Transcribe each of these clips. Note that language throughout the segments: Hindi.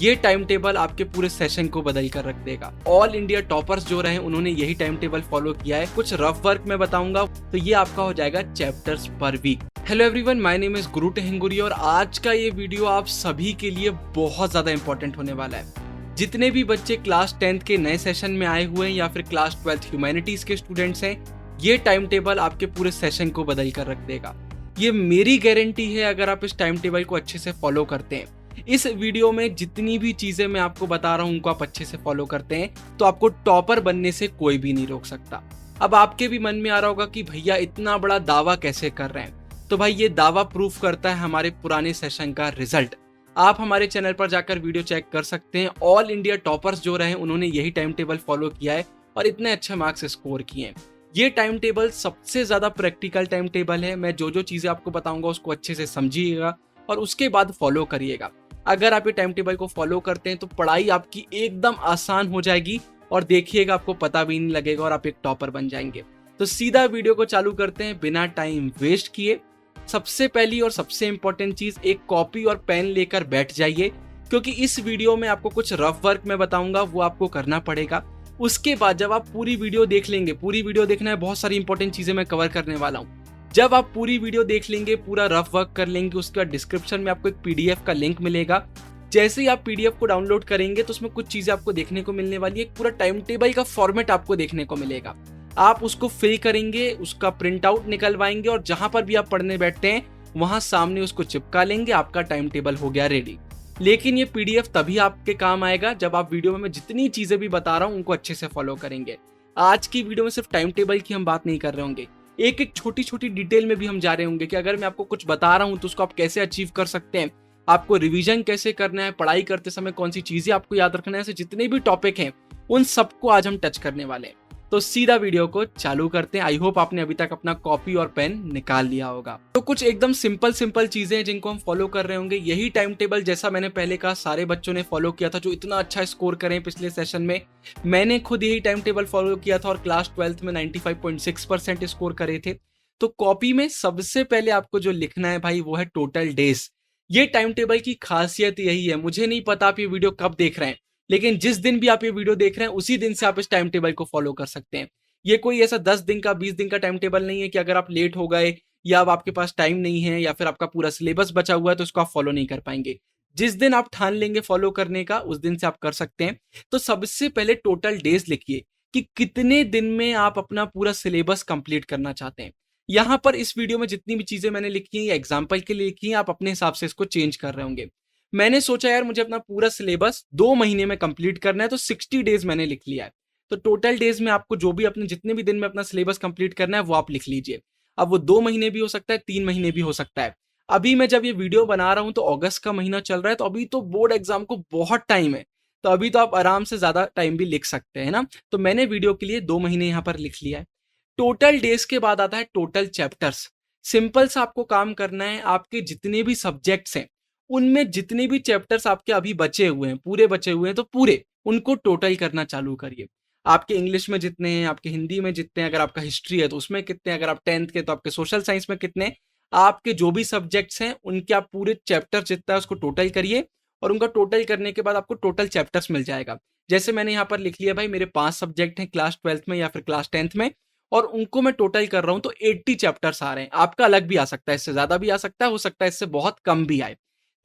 ये टाइम टेबल आपके पूरे सेशन को बदल कर रख देगा। ऑल इंडिया टॉपर्स जो रहे उन्होंने यही टाइम टेबल फॉलो किया है। कुछ रफ वर्क में बताऊंगा तो ये आपका हो जाएगा chapters per week. Hello everyone, my name is Guru Tehenguri और आज का ये वीडियो आप सभी के लिए बहुत ज्यादा इंपॉर्टेंट होने वाला है। जितने भी बच्चे क्लास 10th के नए सेशन में आए हुए हैं या फिर क्लास 12th ह्यूमैनिटीज के स्टूडेंट्स हैं, ये टाइम टेबल आपके पूरे सेशन को बदल कर रख देगा। ये मेरी गारंटी है अगर आप इस टाइम टेबल को अच्छे से फॉलो करते हैं। इस वीडियो में जितनी भी चीजें मैं आपको बता रहा हूं उनको आप अच्छे से फॉलो करते हैं तो आपको टॉपर बनने से कोई भी नहीं रोक सकता। अब आपके भी मन में आ रहा होगा कि भैया इतना बड़ा दावा कैसे कर रहे हैं, तो भाई ये दावा प्रूफ करता है हमारे पुराने सेशन का रिजल्ट। आप हमारे चैनल पर जाकर वीडियो चेक कर सकते हैं। ऑल इंडिया टॉपर्स जो रहे उन्होंने यही टाइम टेबल फॉलो किया है और इतने अच्छे मार्क्स स्कोर किए हैं। ये टाइम टेबल सबसे ज्यादा प्रैक्टिकल टाइम टेबल है। मैं जो चीजें आपको बताऊंगा उसको अच्छे से समझिएगा और उसके बाद फॉलो करिएगा। अगर आप ये टाइम टेबल को फॉलो करते हैं तो पढ़ाई आपकी एकदम आसान हो जाएगी और देखिएगा आपको पता भी नहीं लगेगा और आप एक टॉपर बन जाएंगे। तो सीधा वीडियो को चालू करते हैं बिना टाइम वेस्ट किए। सबसे पहली और सबसे इंपॉर्टेंट चीज, एक कॉपी और पेन लेकर बैठ जाइए क्योंकि इस वीडियो में आपको कुछ रफ वर्क में बताऊंगा वो आपको करना पड़ेगा। उसके बाद जब आप पूरी वीडियो देख लेंगे, पूरी वीडियो देखना है, बहुत सारी इंपॉर्टेंट चीजें मैं कवर करने वाला हूँ। जब आप पूरी वीडियो देख लेंगे, पूरा रफ वर्क कर लेंगे, उसके बाद डिस्क्रिप्शन में आपको एक पीडीएफ का लिंक मिलेगा। जैसे ही आप पीडीएफ को डाउनलोड करेंगे तो उसमें कुछ चीजें आपको देखने को मिलने वाली है। एक पूरा टाइम टेबल का फॉर्मेट आपको देखने को मिलेगा। आप उसको फिल करेंगे, उसका प्रिंट आउट निकलवाएंगे और जहां पर भी आप पढ़ने बैठते हैं वहां सामने उसको चिपका लेंगे। आपका टाइम टेबल हो गया रेडी। लेकिन ये पीडीएफ तभी आपके काम आएगा जब आप वीडियो में मैं जितनी चीजें भी बता रहा हूं उनको अच्छे से फॉलो करेंगे। आज की वीडियो में सिर्फ टाइम टेबल की हम बात नहीं कर रहे होंगे, एक एक छोटी छोटी डिटेल में भी हम जा रहे होंगे कि अगर मैं आपको कुछ बता रहा हूं तो उसको आप कैसे अचीव कर सकते हैं, आपको रिवीजन कैसे करना है, पढ़ाई करते समय कौन सी चीजें आपको याद रखना है। ऐसे जितने भी टॉपिक हैं उन सबको आज हम टच करने वाले हैं। तो सीधा वीडियो को चालू करते हैं। आई होप आपने अभी तक अपना कॉपी और पेन निकाल लिया होगा। तो कुछ एकदम सिंपल चीजें हैं जिनको हम फॉलो कर रहे होंगे। यही टाइम टेबल जैसा मैंने पहले कहा सारे बच्चों ने फॉलो किया था जो इतना अच्छा स्कोर करें पिछले सेशन में। मैंने खुद यही टाइम टेबल फॉलो किया था और क्लास 12th में 95.6% स्कोर करे थे। तो कॉपी में सबसे पहले आपको जो लिखना है भाई वो है टोटल डेज। ये टाइम टेबल की खासियत यही है। मुझे नहीं पता आप ये वीडियो कब देख रहे हैं, लेकिन जिस दिन भी आप ये वीडियो देख रहे हैं उसी दिन से आप इस टाइम टेबल को फॉलो कर सकते हैं। ये कोई ऐसा 10 दिन का 20 दिन का टाइम टेबल नहीं है कि अगर आप लेट हो गए या अब आपके पास टाइम नहीं है या फिर आपका पूरा सिलेबस बचा हुआ है तो उसको आप फॉलो नहीं कर पाएंगे। जिस दिन आप ठान लेंगे फॉलो करने का उस दिन से आप कर सकते हैं। तो सबसे पहले टोटल डेज लिखिए कि कितने दिन में आप अपना पूरा सिलेबस कंप्लीट करना चाहते हैं। यहां पर इस वीडियो में जितनी भी चीजें मैंने लिखी है एग्जाम्पल के लिए लिखी है, आप अपने हिसाब से इसको चेंज कर रहे होंगे। मैंने सोचा यार मुझे अपना पूरा सिलेबस 2 महीने में कंप्लीट करना है तो 60 डेज मैंने लिख लिया है। तो टोटल डेज में आपको जो भी अपने जितने भी दिन में अपना सिलेबस कंप्लीट करना है वो आप लिख लीजिए। अब वो 2 महीने भी हो सकता है, 3 महीने भी हो सकता है। अभी मैं जब ये वीडियो बना रहा हूं तो अगस्त का महीना चल रहा है, तो अभी तो बोर्ड एग्जाम को बहुत टाइम है। तो अभी तो आप आराम से ज्यादा टाइम भी लिख सकते हैं ना। तो मैंने वीडियो के लिए 2 महीने यहां पर लिख लिया है। टोटल डेज के बाद आता है टोटल चैप्टर्स। सिंपल सा आपको काम करना है, आपके जितने भी सब्जेक्ट्स हैं उनमें जितने भी चैप्टर्स आपके अभी बचे हुए हैं, पूरे बचे हुए हैं तो पूरे उनको टोटल करना चालू करिए। आपके इंग्लिश में जितने हैं, आपके हिंदी में जितने हैं, अगर आपका हिस्ट्री है तो उसमें कितने, अगर आप 10th के तो आपके सोशल साइंस में कितने, आपके जो भी सब्जेक्ट्स हैं उनके आप पूरे चैप्टर जितना है उसको टोटल करिए और उनका टोटल करने के बाद आपको टोटल चैप्टर्स मिल जाएगा। जैसे मैंने यहाँ पर लिख लिया भाई मेरे 5 सब्जेक्ट हैं क्लास 12th में या फिर क्लास 10th में और उनको मैं टोटल कर रहा हूं तो 80 चैप्टर्स आ रहे हैं। आपका अलग भी आ सकता है, इससे ज्यादा भी आ सकता है, हो सकता है इससे बहुत कम भी आए।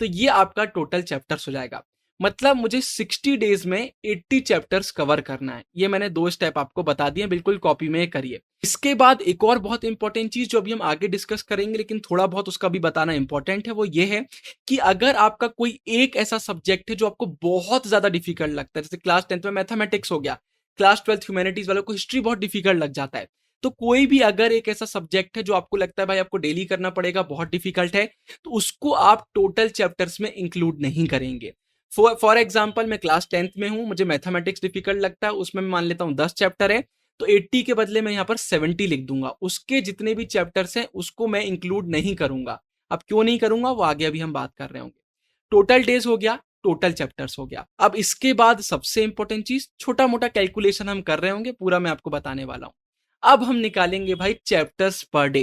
तो ये आपका टोटल चैप्टर्स हो जाएगा। मतलब मुझे 60 डेज में 80 चैप्टर्स कवर करना है। ये मैंने 2 स्टेप आपको बता दिए, बिल्कुल कॉपी में करिए। इसके बाद एक और बहुत इंपॉर्टेंट चीज जो अभी हम आगे डिस्कस करेंगे लेकिन थोड़ा बहुत उसका भी बताना इंपॉर्टेंट है, वो ये है कि अगर आपका कोई एक ऐसा सब्जेक्ट है जो आपको बहुत ज्यादा डिफिकल्ट लगता है, जैसे क्लास 10th में मैथमेटिक्स हो गया, क्लास 12th ह्यूमैनिटीज वालों को हिस्ट्री बहुत डिफिकल्ट लग जाता है। तो कोई भी अगर एक ऐसा सब्जेक्ट है जो आपको लगता है भाई आपको डेली करना पड़ेगा, बहुत डिफिकल्ट है, तो उसको आप टोटल चैप्टर्स में इंक्लूड नहीं करेंगे। फॉर एग्जाम्पल मैं क्लास 10th में हूं, मुझे मैथमेटिक्स डिफिकल्ट लगता है, उसमें मैं मान लेता हूं 10 चैप्टर है, तो 80 के बदले मैं यहाँ पर 70 लिख दूंगा। उसके जितने भी चैप्टर्स हैं उसको मैं इंक्लूड नहीं करूंगा। अब क्यों नहीं करूंगा वो आगे अभी हम बात कर रहे होंगे। टोटल डेज हो गया, टोटल चैप्टर्स हो गया। अब इसके बाद सबसे इंपॉर्टेंट चीज, छोटा मोटा कैलकुलेशन हम कर रहे होंगे, पूरा मैं आपको बताने वाला हूं। अब हम निकालेंगे भाई चैप्टर्स पर डे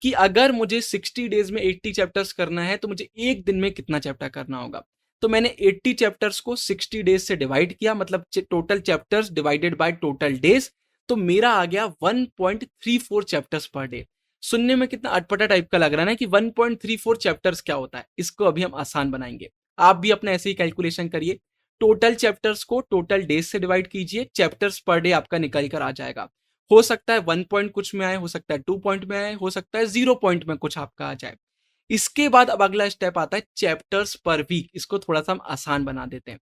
कि अगर मुझे 60 डेज में 80 चैप्टर्स करना है तो मुझे एक दिन में कितना चैप्टर करना होगा। तो मैंने 80 चैप्टर्स को 60 डेज से डिवाइड किया, मतलब total chapters divided by total days, तो मेरा आ गया 1.34 चैप्टर्स पर डे। सुनने में कितना अटपटा टाइप का लग रहा है ना कि 1.34 चैप्टर्स क्या होता है। इसको अभी हम आसान बनाएंगे। आप भी अपने ऐसे ही कैलकुलेशन करिए। टोटल चैप्टर्स को टोटल डेज से डिवाइड कीजिए, चैप्टर्स पर डे आपका निकल कर आ जाएगा। हो सकता है 1 पॉइंट कुछ में आए, हो सकता है 2 पॉइंट में आए, हो सकता है 0 पॉइंट में कुछ आपका आ जाए। इसके बाद अब अगला स्टेप आता है चैप्टर्स पर वीक। इसको थोड़ा सा हम आसान बना देते हैं।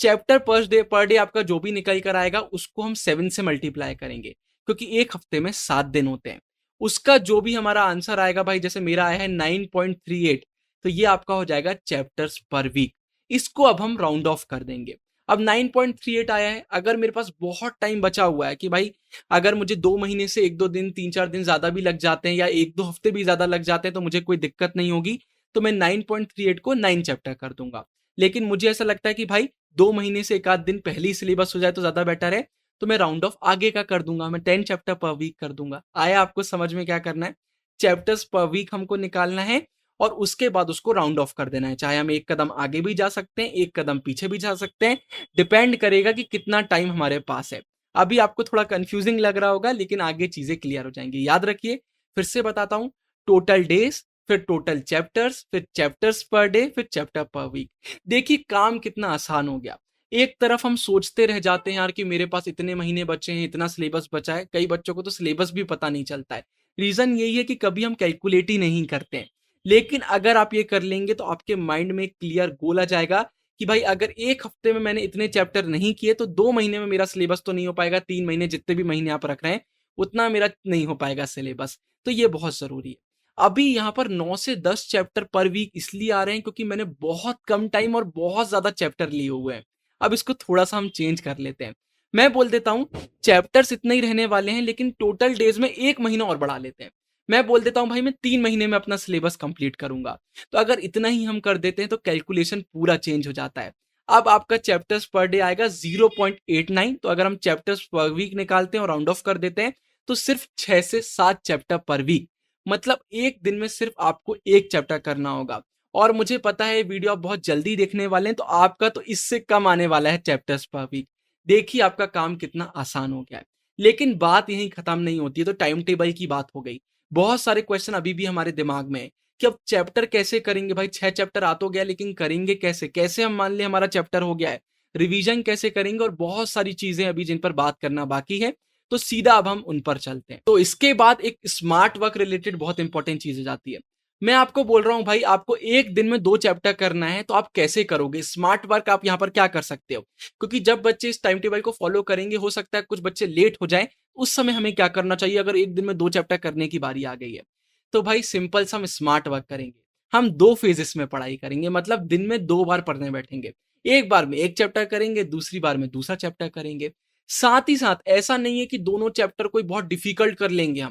चैप्टर पर डे आपका जो भी निकल कर आएगा उसको हम 7 से मल्टीप्लाई करेंगे, क्योंकि एक हफ्ते में 7 दिन होते हैं। उसका जो भी हमारा आंसर आएगा भाई, जैसे मेरा आया है 9.38, तो ये आपका हो जाएगा चैप्टर्स पर वीक। इसको अब हम राउंड ऑफ कर देंगे। अब 9.38 आया है, अगर मेरे पास बहुत टाइम बचा हुआ है कि भाई अगर मुझे 2 महीने से 1-2 दिन 3-4 दिन ज्यादा भी लग जाते हैं या 1-2 हफ्ते भी ज्यादा लग जाते हैं तो मुझे कोई दिक्कत नहीं होगी, तो मैं 9.38 को 9 चैप्टर कर दूंगा। लेकिन मुझे ऐसा लगता है कि भाई 2 महीने से 1 आध दिन पहले ही सिलेबस हो जाए तो ज्यादा बेटर है, तो मैं राउंड ऑफ आगे का कर दूंगा, मैं 10 चैप्टर पर वीक कर दूंगा। आया आपको समझ में क्या करना है? चैप्टर्स पर वीक हमको निकालना है और उसके बाद उसको राउंड ऑफ कर देना है। चाहे हम एक कदम आगे भी जा सकते हैं, एक कदम पीछे भी जा सकते हैं, डिपेंड करेगा कि कितना टाइम हमारे पास है। अभी आपको थोड़ा कंफ्यूजिंग लग रहा होगा, लेकिन आगे चीजें क्लियर हो जाएंगी। याद रखिए, फिर से बताता हूं, टोटल डेज, फिर टोटल चैप्टर्स, फिर चैप्टर्स पर डे, फिर चैप्टर पर वीक। देखिए काम कितना आसान हो गया। एक तरफ हम सोचते रह जाते हैं यार कि मेरे पास इतने महीने बचे हैं, इतना सिलेबस बचा है। कई बच्चों को तो सिलेबस भी पता नहीं चलता है। रीजन यही है कि कभी हम कैलकुलेट ही नहीं करते हैं। लेकिन अगर आप ये कर लेंगे तो आपके माइंड में एक क्लियर गोल आ जाएगा कि भाई अगर एक हफ्ते में मैंने इतने चैप्टर नहीं किए तो 2 महीने में मेरा सिलेबस तो नहीं हो पाएगा, 3 महीने जितने भी महीने आप रख रहे हैं उतना मेरा नहीं हो पाएगा सिलेबस। तो ये बहुत जरूरी है। अभी यहाँ पर 9 से 10 चैप्टर पर वीक इसलिए आ रहे हैं क्योंकि मैंने बहुत कम टाइम और बहुत ज्यादा चैप्टर लिए हुए हैं। अब इसको थोड़ा सा हम चेंज कर लेते हैं। मैं बोल देता हूँ चैप्टर्स इतने ही रहने वाले हैं, लेकिन टोटल डेज में 1 महीना और बढ़ा लेते हैं। मैं बोल देता हूँ भाई मैं 3 महीने में अपना सिलेबस कंप्लीट करूंगा। तो अगर इतना ही हम कर देते हैं तो कैलकुलेशन पूरा चेंज हो जाता है। अब आपका चैप्टर्स पर डे आएगा 0.89। तो अगर हम चैप्टर्स पर वीक निकालते हैं और राउंड ऑफ कर देते हैं तो सिर्फ 6 से 7 चैप्टर पर वीक, मतलब एक दिन में सिर्फ आपको एक चैप्टर करना होगा। और मुझे पता है वीडियो आप बहुत जल्दी देखने वाले हैं, तो आपका तो इससे कम आने वाला है चैप्टर्स पर वीक। देखिए आपका काम कितना आसान हो गया है। लेकिन बात यहीं खत्म नहीं होती है, तो टाइम टेबल की बात हो गई। बहुत सारे क्वेश्चन अभी भी हमारे दिमाग में है कि अब चैप्टर कैसे करेंगे भाई। 6 चैप्टर आ तो गया, लेकिन करेंगे कैसे? कैसे हम मान ले हमारा चैप्टर हो गया है, रिवीजन कैसे करेंगे? और बहुत सारी चीजें अभी जिन पर बात करना बाकी है। तो सीधा अब हम उन पर चलते हैं। तो इसके बाद एक स्मार्ट वर्क रिलेटेड बहुत इंपॉर्टेंट चीज हो जाती है। मैं आपको बोल रहा हूं भाई आपको एक दिन में 2 चैप्टर करना है, तो आप कैसे करोगे? स्मार्ट वर्क आप यहां पर क्या कर सकते हो? क्योंकि जब बच्चे इस टाइम टेबल को फॉलो करेंगे, हो सकता है कुछ बच्चे लेट हो जाएं, उस समय हमें क्या करना चाहिए अगर एक दिन में 2 चैप्टर करने की बारी आ गई है? तो भाई सिंपल सा हम स्मार्ट वर्क करेंगे। हम 2 फेजेस में पढ़ाई करेंगे, मतलब दिन में 2 बार पढ़ने बैठेंगे। एक बार में एक चैप्टर करेंगे, दूसरी बार में दूसरा चैप्टर करेंगे। साथ ही साथ ऐसा नहीं है कि दोनों चैप्टर कोई बहुत डिफिकल्ट कर लेंगे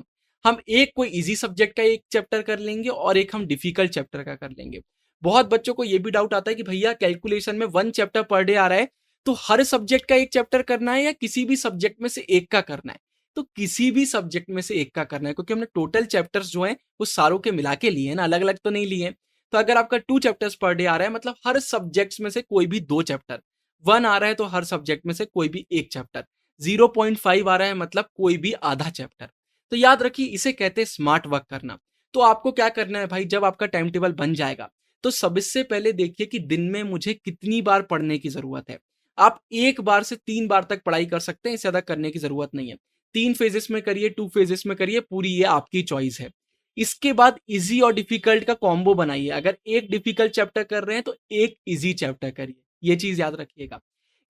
हम एक कोई इजी सब्जेक्ट का एक चैप्टर कर लेंगे और एक हम डिफिकल्ट चैप्टर का कर लेंगे। बहुत बच्चों को यह भी डाउट आता है कि भैया कैलकुलेशन में 1 चैप्टर पर डे आ रहा है, तो हर सब्जेक्ट का एक चैप्टर करना है या किसी भी सब्जेक्ट में से एक का करना है? तो किसी भी सब्जेक्ट में से एक का करना है, क्योंकि हमने टोटल चैप्टर्स जो हैं वो सारों के मिला के लिए ना, अलग अलग तो नहीं लिए। तो अगर आपका 2 चैप्टर्स पर डे आ रहा है, मतलब हर सब्जेक्ट्स में से कोई भी 2 चैप्टर। 1 आ रहा है तो हर सब्जेक्ट में से कोई भी एक चैप्टर। 0.5 आ रहा है मतलब कोई भी आधा चैप्टर। तो याद रखिए इसे कहते हैं स्मार्ट वर्क करना। तो आपको क्या करना है भाई, जब आपका टाइम टेबल बन जाएगा तो सबसे पहले देखिए कि दिन में मुझे कितनी बार पढ़ने की जरूरत है। आप 1 बार से 3 बार तक पढ़ाई कर सकते हैं, इससे ज्यादा करने की जरूरत नहीं है। 3 फेजेस में करिए, 2 फेजेस में करिए, पूरी ये आपकी चॉइस है। इसके बाद इजी और डिफिकल्ट का कॉम्बो बनाइए। अगर एक डिफिकल्ट चैप्टर कर रहे हैं तो एक इजी चैप्टर करिए, ये चीज याद रखिएगा।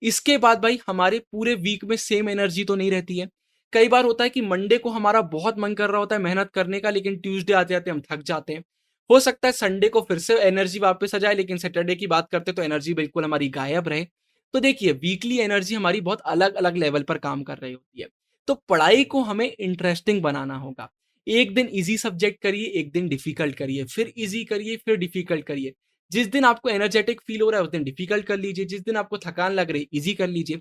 इसके बाद भाई हमारे पूरे वीक में सेम एनर्जी तो नहीं रहती है। कई बार होता है कि मंडे को हमारा बहुत मन कर रहा होता है मेहनत करने का, लेकिन ट्यूसडे आते आते हम थक जाते हैं। हो सकता है संडे को फिर से एनर्जी वापस आ जाए, लेकिन सैटरडे की बात करते तो एनर्जी बिल्कुल हमारी गायब रहे। तो देखिए वीकली एनर्जी हमारी बहुत अलग अलग लेवल पर काम कर रही होती है। तो पढ़ाई को हमें इंटरेस्टिंग बनाना होगा। एक दिन इजी सब्जेक्ट करिए, एक दिन डिफिकल्ट करिए, फिर इजी करिए, फिर डिफिकल्ट करिए। जिस दिन आपको एनर्जेटिक फील हो रहा है उस दिन डिफिकल्ट कर लीजिए, जिस दिन आपको थकान लग रही है इजी कर लीजिए।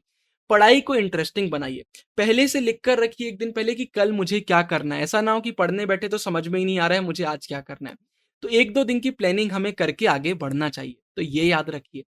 पढ़ाई को इंटरेस्टिंग बनाइए। पहले से लिख कर रखिए एक दिन पहले कि कल मुझे क्या करना है। ऐसा ना हो कि पढ़ने बैठे तो समझ में ही नहीं आ रहा है मुझे आज क्या करना है। तो 1-2 दिन की प्लानिंग हमें करके आगे बढ़ना चाहिए, तो ये याद रखिए।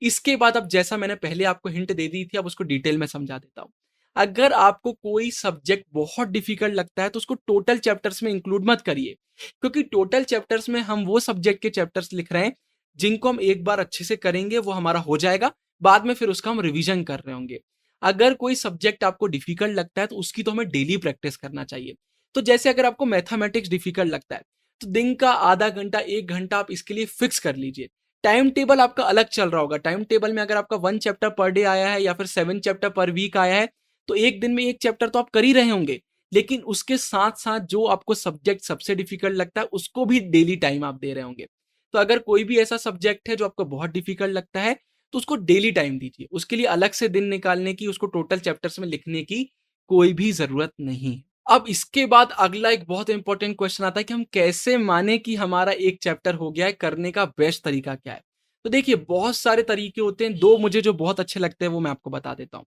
इसके बाद अब जैसा मैंने पहले आपको हिंट दे दी थी, अब उसको डिटेल में समझा देता हूँ। अगर आपको कोई सब्जेक्ट बहुत डिफिकल्ट लगता है तो उसको टोटल चैप्टर्स में इंक्लूड मत करिए, क्योंकि टोटल चैप्टर्स में हम वो सब्जेक्ट के चैप्टर्स लिख रहे हैं जिनको हम एक बार अच्छे से करेंगे, वो हमारा हो जाएगा, बाद में फिर उसका हम रिवीजन कर रहे होंगे। अगर कोई सब्जेक्ट आपको डिफिकल्ट लगता है तो उसकी तो हमें डेली प्रैक्टिस करना चाहिए। तो जैसे अगर आपको मैथमेटिक्स डिफिकल्ट लगता है तो दिन का आधा घंटा 1 घंटा आप इसके लिए फिक्स कर लीजिए। टाइम टेबल आपका अलग चल रहा होगा। टाइम टेबल में अगर आपका 1 चैप्टर पर डे आया है या फिर 7 चैप्टर पर वीक आया है तो एक दिन में 1 चैप्टर तो आप कर ही रहे होंगे, लेकिन उसके साथ साथ जो आपको सब्जेक्ट सबसे डिफिकल्ट लगता है उसको भी डेली टाइम आप दे रहे होंगे। तो अगर कोई भी ऐसा सब्जेक्ट है जो आपको बहुत डिफिकल्ट लगता है तो उसको डेली टाइम दीजिए। उसके लिए अलग से दिन निकालने की, उसको टोटल चैप्टर्स में लिखने की कोई भी जरूरत नहीं। अब इसके बाद अगला एक बहुत इंपॉर्टेंट क्वेश्चन आता है कि हम कैसे माने कि हमारा एक चैप्टर हो गया है, करने का बेस्ट तरीका क्या है। तो देखिए, बहुत सारे तरीके होते हैं, दो मुझे जो बहुत अच्छे लगते हैं वो मैं आपको बता देता हूँ।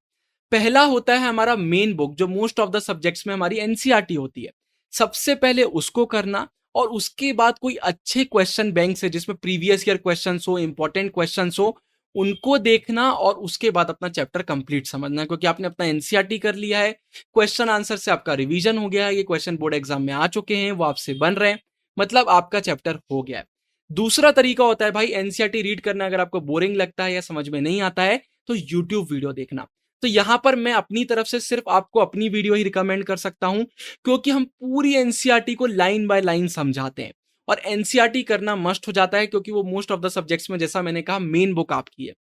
पहला होता है हमारा मेन बुक, जो मोस्ट ऑफ द सब्जेक्ट्स में हमारी एनसीईआरटी होती है। सबसे पहले उसको करना, और उसके बाद कोई अच्छे क्वेश्चन बैंक से जिसमें प्रीवियस ईयर क्वेश्चन हो, इंपॉर्टेंट क्वेश्चन हो, उनको देखना और उसके बाद अपना चैप्टर कंप्लीट समझना, क्योंकि आपने अपना एनसीईआरटी कर लिया है, क्वेश्चन आंसर से आपका रिवीजन हो गया है, ये क्वेश्चन बोर्ड एग्जाम में आ चुके हैं, वो आपसे बन रहे हैं, मतलब आपका चैप्टर हो गया है। दूसरा तरीका होता है भाई, एनसीईआरटी रीड करना अगर आपको बोरिंग लगता है या समझ में नहीं आता है तो यूट्यूब वीडियो देखना। तो यहां पर मैं अपनी तरफ से सिर्फ आपको अपनी वीडियो ही रिकमेंड कर सकता हूं, क्योंकि हम पूरी एनसीईआरटी को लाइन बाय लाइन समझाते हैं, और एनसीईआरटी करना मस्ट हो जाता है क्योंकि वो मोस्ट ऑफ द सब्जेक्ट्स में, जैसा मैंने कहा, मेन बुक आपकी है।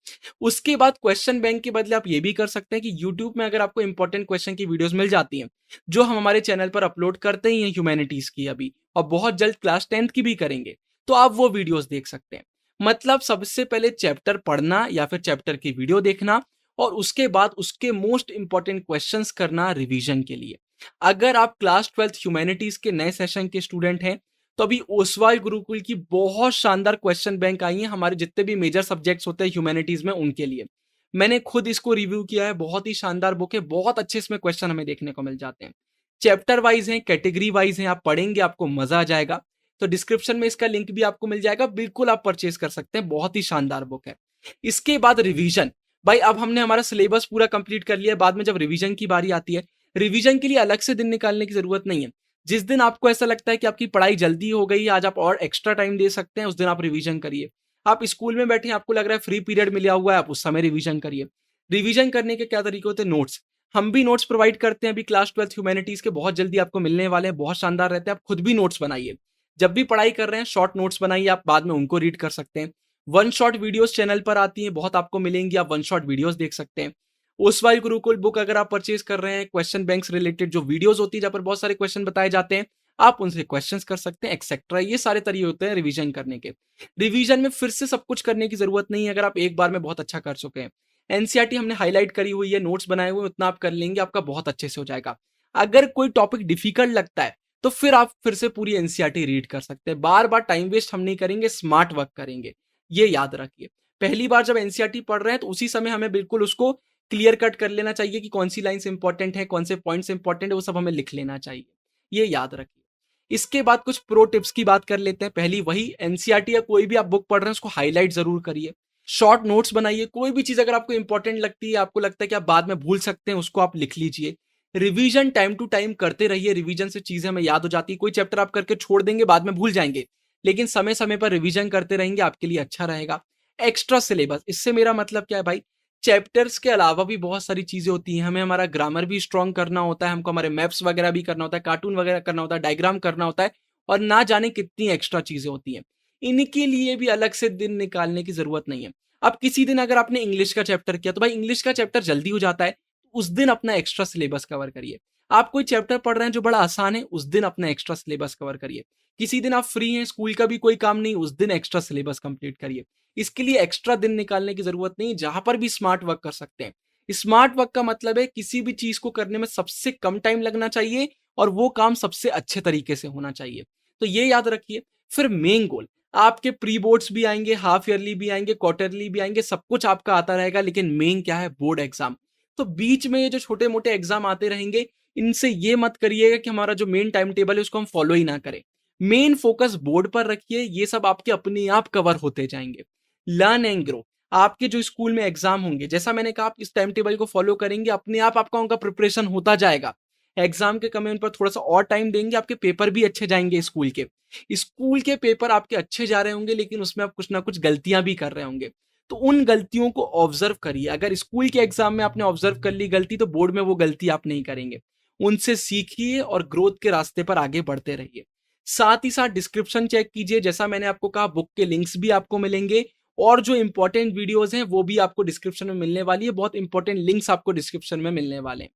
उसके बाद क्वेश्चन बैंक के बदले आप ये भी कर सकते हैं कि यूट्यूब में अगर आपको इंपॉर्टेंट क्वेश्चन की वीडियोस मिल जाती हैं, जो हम हमारे चैनल पर अपलोड करते ही हैं ह्यूमैनिटीज की अभी, और बहुत जल्द क्लास 10th की भी करेंगे, तो आप वो वीडियोस देख सकते हैं। मतलब सबसे पहले चैप्टर पढ़ना या फिर चैप्टर की वीडियो देखना, और उसके बाद उसके मोस्ट इंपॉर्टेंट क्वेश्चंस करना रिवीजन के लिए। अगर आप क्लास 12th ह्यूमैनिटीज के नए सेशन के स्टूडेंट हैं तो अभी ओसवाल गुरुकुल की बहुत शानदार क्वेश्चन बैंक आई है, हमारे जितने भी मेजर सब्जेक्ट्स होते हैं ह्यूमैनिटीज में उनके लिए। मैंने खुद इसको रिव्यू किया है, बहुत ही शानदार बुक है, बहुत अच्छे इसमें क्वेश्चन हमें देखने को मिल जाते हैं। चैप्टर वाइज हैं, कैटेगरी वाइज हैं, आप पढ़ेंगे आपको मजा आ जाएगा। तो डिस्क्रिप्शन में इसका लिंक भी आपको मिल जाएगा, बिल्कुल आप परचेज कर सकते हैं, बहुत ही शानदार बुक है। इसके बाद रिवीजन। भाई अब हमने हमारा सिलेबस पूरा कंप्लीट कर लिया है, बाद में जब रिवीजन की बारी आती है, रिवीजन के लिए अलग से दिन निकालने की जरूरत नहीं है। जिस दिन आपको ऐसा लगता है कि आपकी पढ़ाई जल्दी हो गई, आज आप और एक्स्ट्रा टाइम दे सकते हैं, उस दिन आप रिवीजन करिए। आप स्कूल में बैठे हैं, आपको लग रहा है फ्री पीरियड मिला हुआ है, आप उस समय रिवीजन करिए। रिवीजन करने के क्या तरीके होते हैं? नोट्स। हम भी नोट्स प्रोवाइड करते हैं, अभी क्लास 12th ह्यूमैनिटीज के बहुत जल्दी आपको मिलने वाले हैं, बहुत शानदार रहते हैं। आप खुद भी नोट्स बनाइए, जब भी पढ़ाई कर रहे हैं शॉर्ट नोट्स बनाइए, आप बाद में उनको रीड कर सकते हैं। वन शॉट वीडियोस चैनल पर आती हैं, बहुत आपको मिलेंगी, आप वन शॉट वीडियोस देख सकते हैं। ओसवाल गुरुकुल बुक अगर आप परचेज कर रहे हैं, क्वेश्चन बैंक से रिलेटेड जो वीडियोस होती है जहां पर बहुत सारे क्वेश्चन बताए जाते हैं, आप उनसे क्वेश्चंस कर सकते हैं, एक्सेट्रा। ये सारे तरीके होते हैं रिवीजन करने के। रिवीजन में फिर से सब कुछ करने की जरूरत नहीं है, अगर आप एक बार में बहुत अच्छा कर चुके हैं। एनसीईआरटी हमने हाईलाइट करी हुई है, नोट्स बनाए हुए, उतना आप कर लेंगे, आपका बहुत अच्छे से हो जाएगा। अगर कोई टॉपिक डिफिकल्ट लगता है तो फिर आप फिर से पूरी एनसीईआरटी रीड कर सकते हैं। बार बार टाइम वेस्ट हम नहीं करेंगे, स्मार्ट वर्क करेंगे, ये याद रखिए। पहली बार जब एनसीईआरटी पढ़ रहे हैं तो उसी समय हमें बिल्कुल उसको क्लियर कट कर लेना चाहिए कि कौन सी लाइन्स इंपॉर्टेंट है, कौन से पॉइंट्स इंपॉर्टेंट है, वो सब हमें लिख लेना चाहिए, ये याद रखिए। इसके बाद कुछ प्रो टिप्स की बात कर लेते हैं। पहली वही, एनसीईआरटी या कोई भी आप बुक पढ़ रहे हैं उसको हाईलाइट जरूर करिए, शॉर्ट नोट्स बनाइए। कोई भी चीज अगर आपको इंपॉर्टेंट लगती है, आपको लगता है कि आप बाद में भूल सकते हैं, उसको आप लिख लीजिए। रिवीजन टाइम टू टाइम करते रहिए, रिवीजन से चीजें हमें याद हो जाती है। कोई चैप्टर आप करके छोड़ देंगे, बाद में भूल जाएंगे, लेकिन समय समय पर रिवीजन करते रहेंगे, आपके लिए अच्छा रहेगा। एक्स्ट्रा सिलेबस, इससे मेरा मतलब क्या है भाई, चैप्टर्स के अलावा भी बहुत सारी चीजें होती हैं, हमें हमारा ग्रामर भी स्ट्रॉन्ग करना होता है, हमको हमारे मैप्स वगैरह भी करना होता है, कार्टून वगैरह करना होता है, डायग्राम करना होता है, और ना जाने कितनी एक्स्ट्रा चीजें होती हैं। इनके लिए भी अलग से दिन निकालने की जरूरत नहीं है। अब किसी दिन अगर आपने इंग्लिश का चैप्टर किया तो भाई इंग्लिश का चैप्टर जल्दी हो जाता है, उस दिन अपना एक्स्ट्रा सिलेबस कवर करिए। आप कोई चैप्टर पढ़ रहे हैं जो बड़ा आसान है, उस दिन अपना एक्स्ट्रा सिलेबस कवर करिए। किसी दिन आप फ्री हैं, स्कूल का भी कोई काम नहीं, उस दिन एक्स्ट्रा सिलेबस कंप्लीट करिए। इसके लिए एक्स्ट्रा दिन निकालने की जरूरत नहीं, जहां पर भी स्मार्ट वर्क कर सकते हैं। स्मार्ट वर्क का मतलब है किसी भी चीज को करने में सबसे कम टाइम लगना चाहिए और वो काम सबसे अच्छे तरीके से होना चाहिए। तो ये याद रखिए। फिर मेन गोल, आपके प्री बोर्ड्स भी आएंगे, हाफ ईयरली भी आएंगे, क्वार्टरली भी आएंगे, सब कुछ आपका आता रहेगा, लेकिन मेन क्या है? Board exam. तो बीच में ये जो छोटे मोटे एग्जाम आते रहेंगे, इनसे ये मत करिएगा कि हमारा जो मेन टाइम टेबल है उसको हम फॉलो ही ना करें। मेन फोकस बोर्ड पर रखिए, ये सब आपके अपने आप कवर होते जाएंगे। Learn and grow. आपके जो स्कूल में एग्जाम होंगे, जैसा मैंने कहा आप इस टाइम टेबल को फॉलो करेंगे, अपने आप आपका उनका प्रिपरेशन होता जाएगा। एग्जाम के कम उन पर थोड़ा सा और टाइम देंगे, आपके पेपर भी अच्छे जाएंगे। स्कूल के पेपर आपके अच्छे जा रहे होंगे, लेकिन उसमें आप कुछ ना कुछ गलतियां भी कर रहे होंगे। तो उन गलतियों को ऑब्जर्व करिए। अगर स्कूल के एग्जाम में आपने ऑब्जर्व कर ली गलती, तो बोर्ड में वो गलती आप नहीं करेंगे। उनसे सीखिए और ग्रोथ के रास्ते पर आगे बढ़ते रहिए। साथ ही साथ डिस्क्रिप्शन चेक कीजिए, जैसा मैंने आपको कहा बुक के लिंक्स भी आपको मिलेंगे और जो इंपॉर्टेंट वीडियोस हैं वो भी आपको डिस्क्रिप्शन में मिलने वाली है। बहुत इंपॉर्टेंट लिंक्स आपको डिस्क्रिप्शन में मिलने वाले हैं।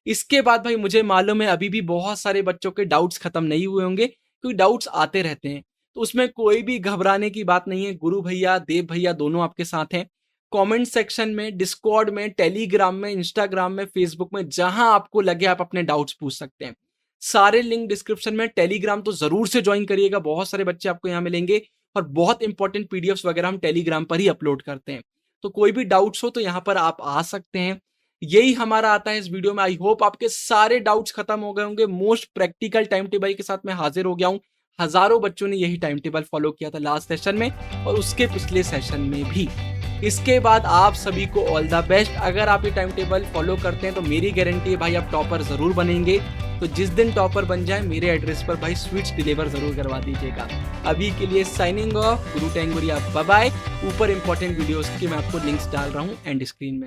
इसके बाद भाई मुझे मालूम है अभी भी बहुत सारे बच्चों के डाउट्स खत्म नहीं हुए होंगे, क्योंकि डाउट्स आते रहते हैं। तो उसमें कोई भी घबराने की बात नहीं है। गुरु भैया, देव भैया दोनों आपके साथ हैं। कमेंट सेक्शन में, डिस्कॉर्ड में, टेलीग्राम में, इंस्टाग्राम में, फेसबुक में, जहां आपको लगे आप अपने डाउट्स पूछ सकते हैं। सारे लिंक डिस्क्रिप्शन में। टेलीग्राम तो जरूर से ज्वाइन करिएगा, बहुत सारे बच्चे आपको यहाँ मिलेंगे और बहुत इंपॉर्टेंट पीडीएफ्स वगैरह हम टेलीग्राम पर ही अपलोड करते हैं। तो कोई भी डाउट्स हो तो यहाँ पर आप आ सकते हैं। यही हमारा आता है इस वीडियो में। आई होप आपके सारे डाउट्स खत्म हो गए होंगे। मोस्ट प्रैक्टिकल टाइम टेबल के साथ मैं हाजिर हो गया हूँ। हजारों बच्चों ने यही टाइम टेबल फॉलो किया था लास्ट सेशन में और उसके पिछले सेशन में भी। इसके बाद आप सभी को ऑल द बेस्ट। अगर आप ये टाइम टेबल फॉलो करते हैं तो मेरी गारंटी है भाई आप टॉपर जरूर बनेंगे। तो जिस दिन टॉपर बन जाए मेरे एड्रेस पर भाई स्वीट्स डिलीवर जरूर करवा दीजिएगा। अभी के लिए साइनिंग ऑफ, गुरु टेंगुरिया, बाय बाय। ऊपर इंपॉर्टेंट वीडियोस के मैं आपको लिंक्स डाल रहा हूँ एंड स्क्रीन में।